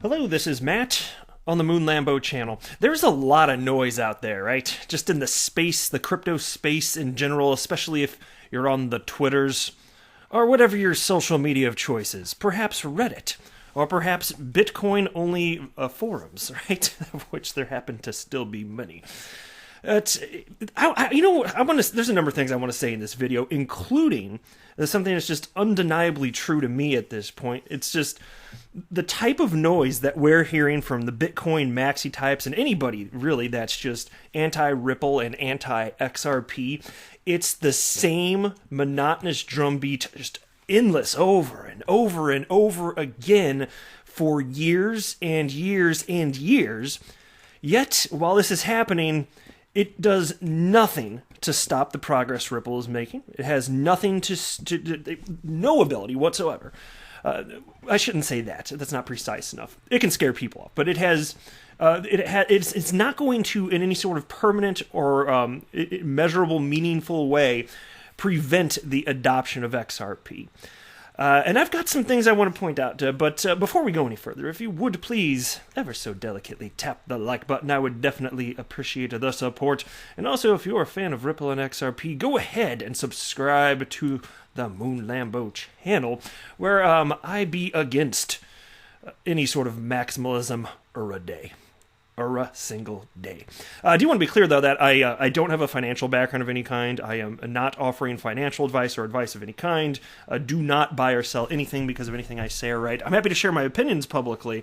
Hello, this is Matt on the Moon Lambo channel. There's a lot of noise out there, right? Just in the space, the crypto space in general, especially if you're on the Twitters or whatever your social media of choice is. Perhaps Reddit or perhaps Bitcoin-only forums, right? Of which there happen to still be many. There's a number of things I want to say in this video, including something that's just undeniably true to me at this point. It's just the type of noise that we're hearing from the Bitcoin maxi types and anybody really that's just anti-Ripple and anti-XRP. It's the same monotonous drumbeat, just endless over and over and over again for years and years and years. Yet, while this is happening, it does nothing to stop the progress Ripple is making. It has nothing no ability whatsoever. I shouldn't say that. That's not precise enough. It can scare people off, but it's not going to, in any sort of permanent or measurable, meaningful way, prevent the adoption of XRP. And I've got some things I want to point out, but before we go any further, if you would please ever so delicately tap the like button, I would definitely appreciate the support. And also, if you're a fan of Ripple and XRP, go ahead and subscribe to the Moon Lambo channel, where I be against any sort of maximalism or a day. Or a single day. I do want to be clear, though, that I don't have a financial background of any kind. I am not offering financial advice or advice of any kind. Do not buy or sell anything because of anything I say or write. I'm happy to share my opinions publicly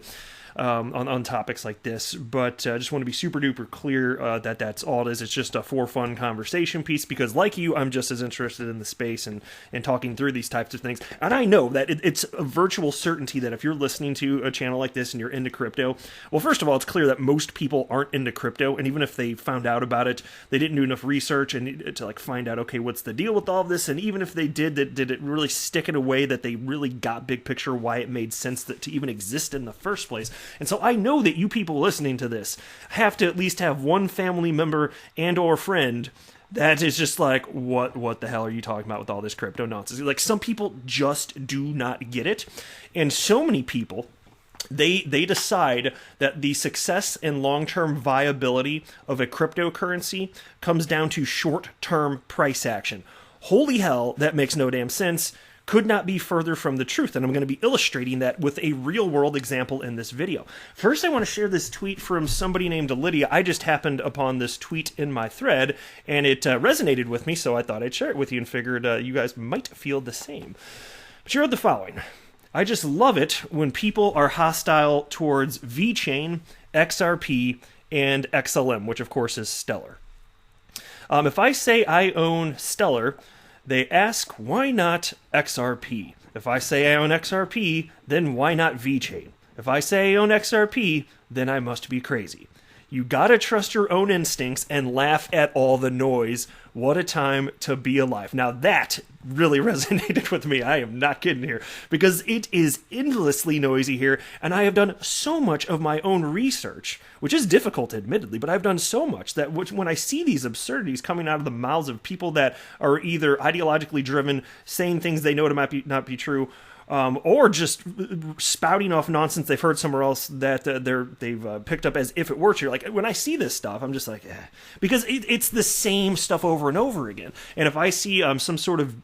on topics like this, but I just want to be super duper clear that that's all it is. It's just a for fun conversation piece because, like you, I'm just as interested in the space and talking through these types of things. And I know that it's a virtual certainty that if you're listening to a channel like this and you're into crypto, well, first of all, it's clear that most people aren't into crypto, and even if they found out about it, they didn't do enough research and to find out, okay, what's the deal with all of this? And even if they did it really stick in a way that they really got big picture why it made sense to even exist in the first place? And so I know that you people listening to this have to at least have one family member and or friend that is just like, what the hell are you talking about with all this crypto nonsense? Like, some people just do not get it. And so many people, they decide that the success and long-term viability of a cryptocurrency comes down to short-term price action. Holy hell, that makes no damn sense. Could not be further from the truth, and I'm going to be illustrating that with a real-world example in this video. First, I want to share this tweet from somebody named Lydia. I just happened upon this tweet in my thread, and it resonated with me, so I thought I'd share it with you and figured you guys might feel the same. But she wrote the following: I just love it when people are hostile towards VeChain, XRP, and XLM, which of course is Stellar. If I say I own Stellar, they ask, why not XRP? If I say I own XRP, then why not VeChain? If I say I own XRP, then I must be crazy. You gotta trust your own instincts and laugh at all the noise. What a time to be alive. Now that really resonated with me. I am not kidding here, because it is endlessly noisy here, and I have done so much of my own research, which is difficult admittedly, but I've done so much that when I see these absurdities coming out of the mouths of people that are either ideologically driven, saying things they know to not be true, or just spouting off nonsense they've heard somewhere else that they've picked up as if it were true. Like, when I see this stuff, I'm just like, because it's the same stuff over and over again. And if I see some sort of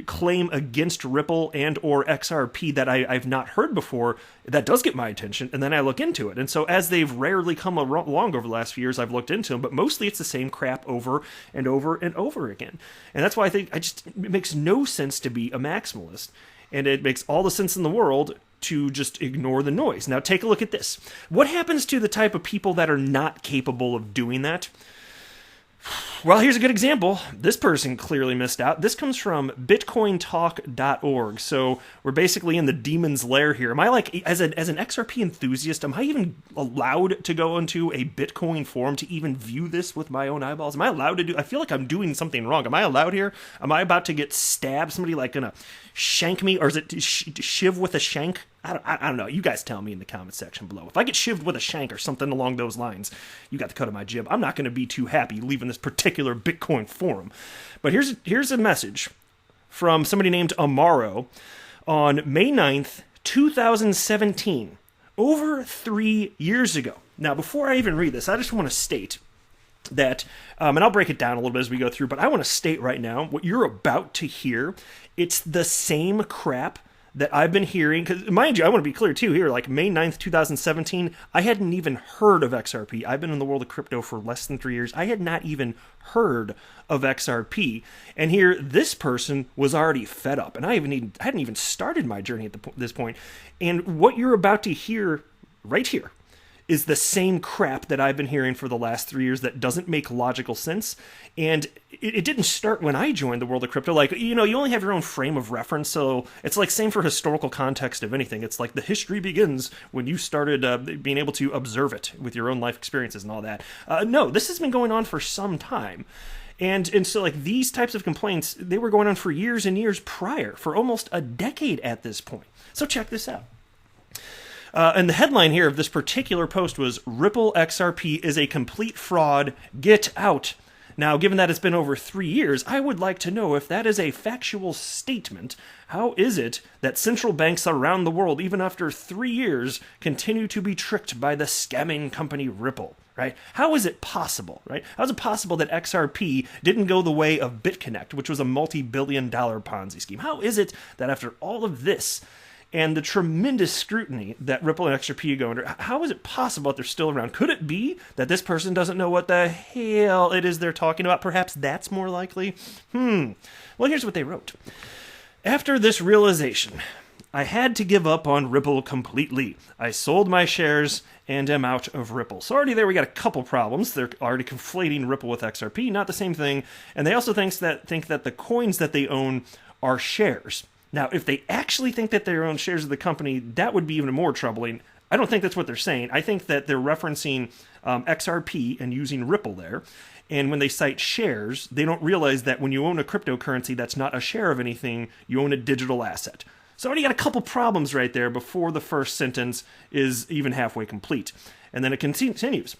claim against Ripple and or XRP that I've not heard before, that does get my attention, and then I look into it. And so as they've rarely come along over the last few years, I've looked into them, but mostly it's the same crap over and over and over again. And that's why I think it makes no sense to be a maximalist. And it makes all the sense in the world to just ignore the noise. Now take a look at this. What happens to the type of people that are not capable of doing that? Well, here's a good example. This person clearly missed out. This comes from bitcointalk.org. So we're basically in the demon's lair here. Am I as an XRP enthusiast, am I even allowed to go into a Bitcoin forum to even view this with my own eyeballs? Am I allowed to I feel like I'm doing something wrong. Am I allowed here? Am I about to get stabbed? Somebody gonna shank me? Or is it shiv with a shank? I don't know. You guys tell me in the comment section below. If I get shivved with a shank or something along those lines, you got the cut of my jib. I'm not going to be too happy leaving this particular Bitcoin forum. But here's a message from somebody named Amaro on May 9th, 2017. over 3 years ago. Now, before I even read this, I just want to state that, and I'll break it down a little bit as we go through, but I want to state right now, what you're about to hear, it's the same crap that I've been hearing, because mind you, I want to be clear too here, like May 9th, 2017, I hadn't even heard of XRP. I've been in the world of crypto for less than 3 years. I had not even heard of XRP. And here, this person was already fed up, and I hadn't even started my journey at this point. And what you're about to hear right here is the same crap that I've been hearing for the last 3 years that doesn't make logical sense. And it didn't start when I joined the world of crypto. Like, you know, you only have your own frame of reference, so it's like same for historical context of anything. It's like the history begins when you started being able to observe it with your own life experiences and all that. No, this has been going on for some time. And so, like, these types of complaints, they were going on for years and years prior, for almost a decade at this point. So check this out. And the headline here of this particular post was, Ripple XRP is a complete fraud, get out. Now, given that it's been over 3 years, I would like to know if that is a factual statement. How is it that central banks around the world, even after 3 years, continue to be tricked by the scamming company Ripple? Right? How is it possible, right? How is it possible that XRP didn't go the way of BitConnect, which was a multi-billion-dollar Ponzi scheme? How is it that after all of this, and the tremendous scrutiny that Ripple and XRP go under, how is it possible that they're still around? Could it be that this person doesn't know what the hell it is they're talking about? Perhaps that's more likely? Well, here's what they wrote. After this realization, I had to give up on Ripple completely. I sold my shares and am out of Ripple. So already there we got a couple problems. They're already conflating Ripple with XRP, not the same thing. And they also think that the coins that they own are shares. Now, if they actually think that they own shares of the company, that would be even more troubling. I don't think that's what they're saying. I think that they're referencing XRP and using Ripple there. And when they cite shares, they don't realize that when you own a cryptocurrency that's not a share of anything, you own a digital asset. So I already got a couple problems right there before the first sentence is even halfway complete. And then it continues.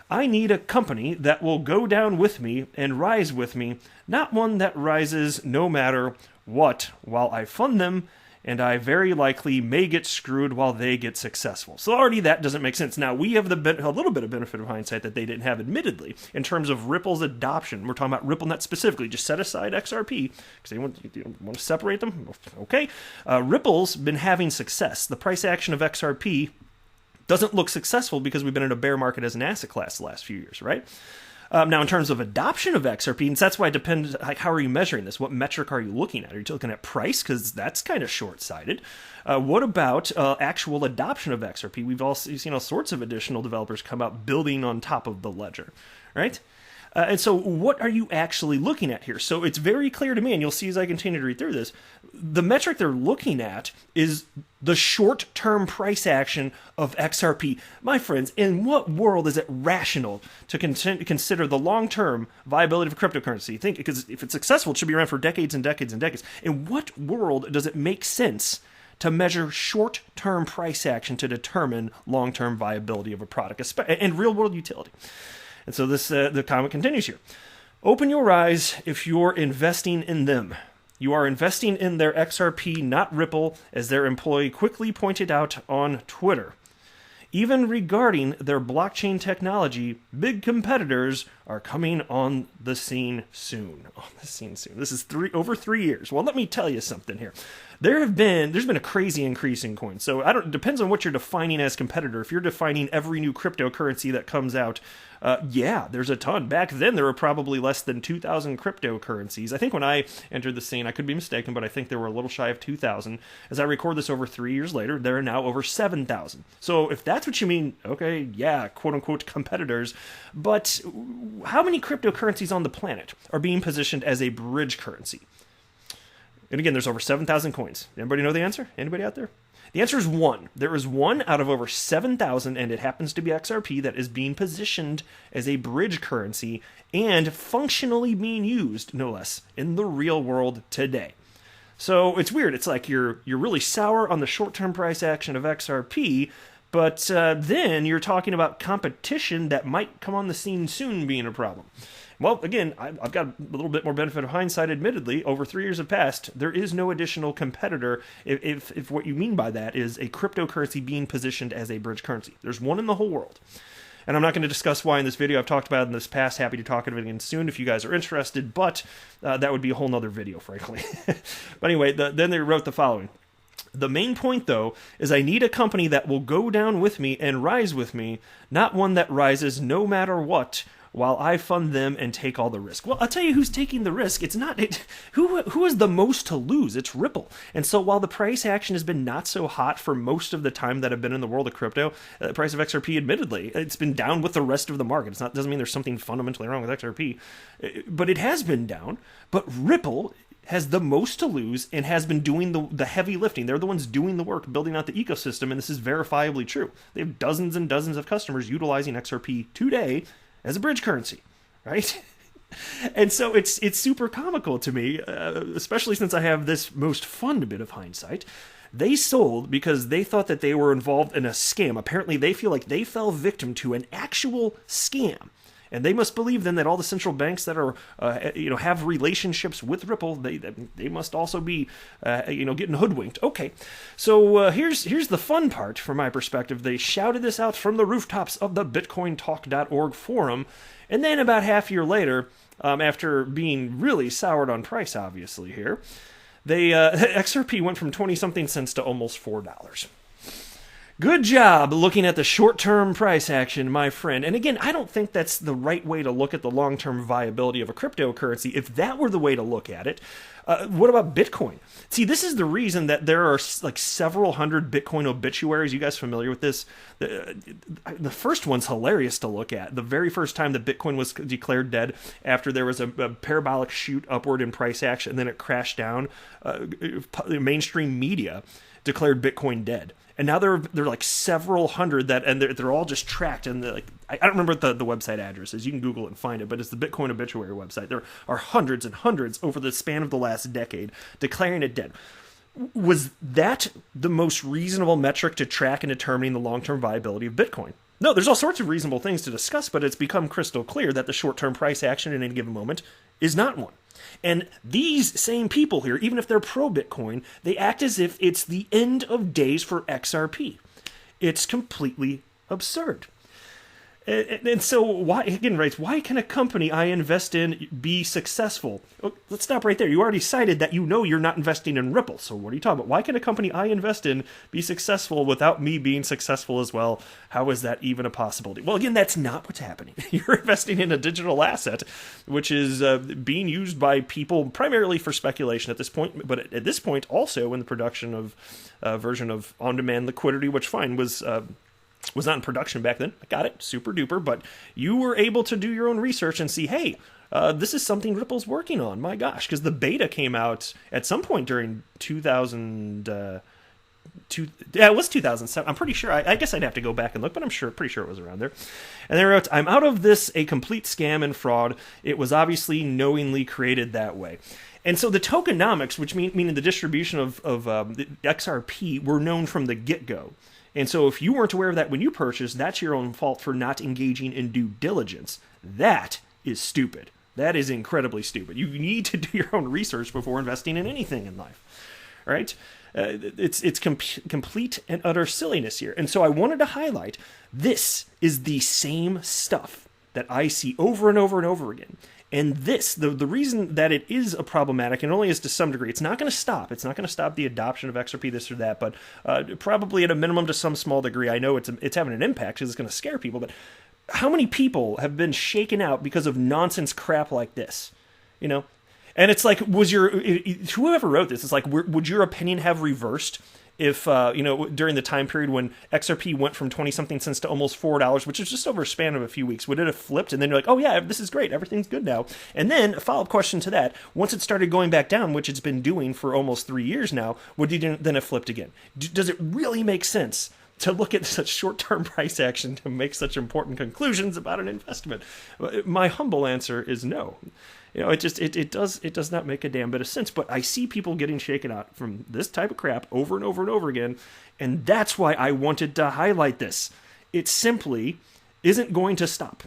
I need a company that will go down with me and rise with me, not one that rises no matter what while I fund them, and I very likely may get screwed while they get successful. So already that doesn't make sense. Now, we have a little bit of benefit of hindsight that they didn't have, admittedly, in terms of Ripple's adoption. We're talking about RippleNet specifically. Just set aside XRP, because they want to separate them. Okay. Ripple's been having success. The price action of XRP doesn't look successful because we've been in a bear market as an asset class the last few years, right? Now, in terms of adoption of XRP, and that's why it depends, like, how are you measuring this? What metric are you looking at? Are you looking at price? Because that's kind of short-sighted. What about actual adoption of XRP? We've all seen all sorts of additional developers come out building on top of the ledger, right? And so what are you actually looking at here? So it's very clear to me, and you'll see as I continue to read through this, the metric they're looking at is the short-term price action of XRP. My friends, in what world is it rational to consider the long-term viability of cryptocurrency? Think, because if it's successful, it should be around for decades and decades and decades. In what world does it make sense to measure short-term price action to determine long-term viability of a product and real-world utility? And so this the comment continues here. Open your eyes if you're investing in them. You are investing in their XRP, not Ripple, as their employee quickly pointed out on Twitter. Even regarding their blockchain technology, big competitors are coming on the scene soon. This is over 3 years. Well, let me tell you something here. There's been a crazy increase in coins. So it depends on what you're defining as competitor. If you're defining every new cryptocurrency that comes out, yeah, there's a ton. Back then, there were probably less than 2,000 cryptocurrencies. I think when I entered the scene, I could be mistaken, but I think there were a little shy of 2,000. As I record this over 3 years later, there are now over 7,000. So if that's what you mean, okay, yeah, quote-unquote competitors. But how many cryptocurrencies on the planet are being positioned as a bridge currency? And again, there's over 7,000 coins. Anybody know the answer? Anybody out there? The answer is one. There is one out of over 7,000, and it happens to be XRP, that is being positioned as a bridge currency and functionally being used, no less, in the real world today. So it's weird. It's like you're really sour on the short-term price action of XRP, but then you're talking about competition that might come on the scene soon being a problem. Well, again, I've got a little bit more benefit of hindsight, admittedly. Over 3 years have passed. There is no additional competitor if what you mean by that is a cryptocurrency being positioned as a bridge currency. There's one in the whole world. And I'm not going to discuss why in this video. I've talked about it in this past. Happy to talk about it again soon if you guys are interested. But that would be a whole nother video, frankly. But anyway, then they wrote the following. The main point, though, is I need a company that will go down with me and rise with me, not one that rises no matter what, while I fund them and take all the risk. Well, I'll tell you who's taking the risk. It's not who has the most to lose. It's Ripple. And so while the price action has been not so hot for most of the time that I've been in the world of crypto, the price of XRP, admittedly, it's been down with the rest of the market. Doesn't mean there's something fundamentally wrong with XRP, but it has been down. But Ripple has the most to lose and has been doing the heavy lifting. They're the ones doing the work, building out the ecosystem, and this is verifiably true. They have dozens and dozens of customers utilizing XRP today as a bridge currency, right? And so it's super comical to me, especially since I have this most fun bit of hindsight. They sold because they thought that they were involved in a scam. Apparently, they feel like they fell victim to an actual scam. And they must believe then that all the central banks that are, have relationships with Ripple, they must also be, getting hoodwinked. Okay, so here's the fun part from my perspective. They shouted this out from the rooftops of the BitcoinTalk.org forum, and then about half a year later, after being really soured on price, obviously here, XRP went from 20-something cents to almost $4. Good job looking at the short-term price action, my friend. And again, I don't think that's the right way to look at the long-term viability of a cryptocurrency. If that were the way to look at it, what about Bitcoin? See, this is the reason that there are like several hundred Bitcoin obituaries. You guys familiar with this? The first one's hilarious to look at. The very first time that Bitcoin was declared dead after there was a parabolic shoot upward in price action, and then it crashed down, mainstream media declared Bitcoin dead. And now there are like several hundred and they're all just tracked. And I don't remember what the website address is. You can Google it and find it, but it's the Bitcoin obituary website. There are hundreds and hundreds over the span of the last decade declaring it dead. Was that the most reasonable metric to track in determining the long-term viability of Bitcoin? No, there's all sorts of reasonable things to discuss, but it's become crystal clear that the short-term price action in any given moment is not one. And these same people here, even if they're pro-Bitcoin, they act as if it's the end of days for XRP. It's completely absurd. And so why can a company I invest in be successful? Oh, let's stop right there. You already cited that you're not investing in Ripple. So what are you talking about? Why can a company I invest in be successful without me being successful as well? How is that even a possibility? Well, again, that's not what's happening. You're investing in a digital asset, which is being used by people primarily for speculation at this point, but at this point also in the production of a version of on-demand liquidity, which was not in production back then. I got it, super duper, but you were able to do your own research and see, hey, this is something Ripple's working on. My gosh, because the beta came out at some point during 2000. It was 2007. I'm pretty sure. I guess I'd have to go back and look, but pretty sure it was around there. And they wrote, "I'm out of this, a complete scam and fraud. It was obviously knowingly created that way." And so the tokenomics, which meaning the distribution of the XRP, were known from the get-go. And so if you weren't aware of that when you purchased, that's your own fault for not engaging in due diligence. That is stupid. That is incredibly stupid. You need to do your own research before investing in anything in life. All right? It's complete and utter silliness here. And so I wanted to highlight this is the same stuff that I see over and over and over again. And the reason that it is a problematic, and only is to some degree, it's not going to stop. It's not going to stop the adoption of XRP, this or that, but probably at a minimum to some small degree. I know it's having an impact because it's going to scare people, but how many people have been shaken out because of nonsense crap like this? You know? And it's like, whoever wrote this, it's like, would your opinion have reversed if, during the time period when XRP went from 20-something cents to almost $4, which is just over a span of a few weeks, would it have flipped? And then you're like, oh yeah, this is great, everything's good now. And then a follow-up question to that, once it started going back down, which it's been doing for almost 3 years now, would it then have flipped again? Does it really make sense to look at such short-term price action to make such important conclusions about an investment? My humble answer is no. You know, it does not make a damn bit of sense. But I see people getting shaken out from this type of crap over and over and over again, and that's why I wanted to highlight this. It simply isn't going to stop.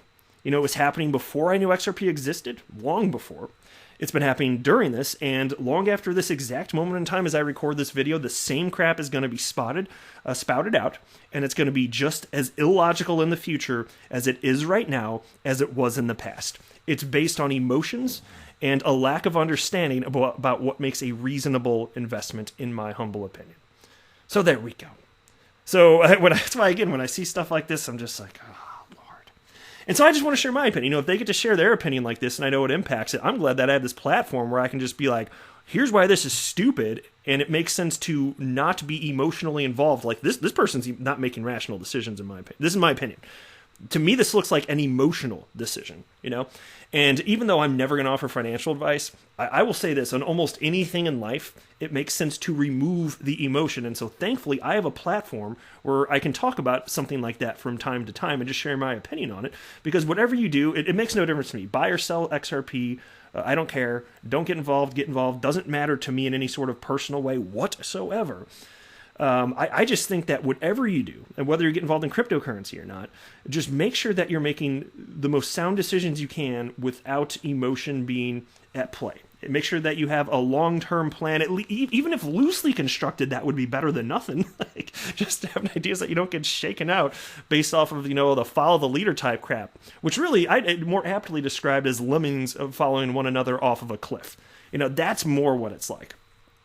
You know, it was happening before I knew XRP existed, long before. It's been happening during this, and long after this exact moment in time as I record this video, the same crap is going to be spouted out, and it's going to be just as illogical in the future as it is right now, as it was in the past. It's based on emotions and a lack of understanding about what makes a reasonable investment, in my humble opinion. So there we go. So that's why, again, when I see stuff like this, I'm just like, oh, Lord. And so I just want to share my opinion. You know, if they get to share their opinion like this and I know it impacts it, I'm glad that I have this platform where I can just be like, here's why this is stupid, and it makes sense to not be emotionally involved. Like, this person's not making rational decisions, in my opinion. This is my opinion. To me, this looks like an emotional decision, you know? And even though I'm never going to offer financial advice, I will say this, on almost anything in life, it makes sense to remove the emotion. And so thankfully, I have a platform where I can talk about something like that from time to time and just share my opinion on it. Because whatever you do, it makes no difference to me. Buy or sell XRP, I don't care. Don't get involved, doesn't matter to me in any sort of personal way whatsoever. I just think that whatever you do, and whether you get involved in cryptocurrency or not, just make sure that you're making the most sound decisions you can without emotion being at play. Make sure that you have a long-term plan, even if loosely constructed, that would be better than nothing. Like, just to have an idea so that you don't get shaken out based off of, you know, the follow the leader type crap, which really I'd more aptly described as lemmings of following one another off of a cliff. You know, that's more what it's like.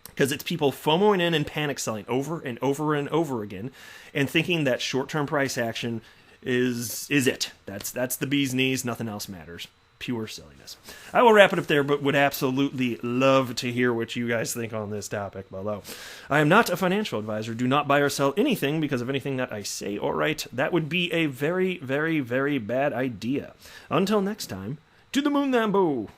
Because it's people FOMOing in and panic selling over and over and over again, and thinking that short-term price action is it. That's the bee's knees. Nothing else matters. Pure silliness. I will wrap it up there, but would absolutely love to hear what you guys think on this topic below. I am not a financial advisor. Do not buy or sell anything because of anything that I say or write. That would be a very, very, very bad idea. Until next time, to the moon, Lambo.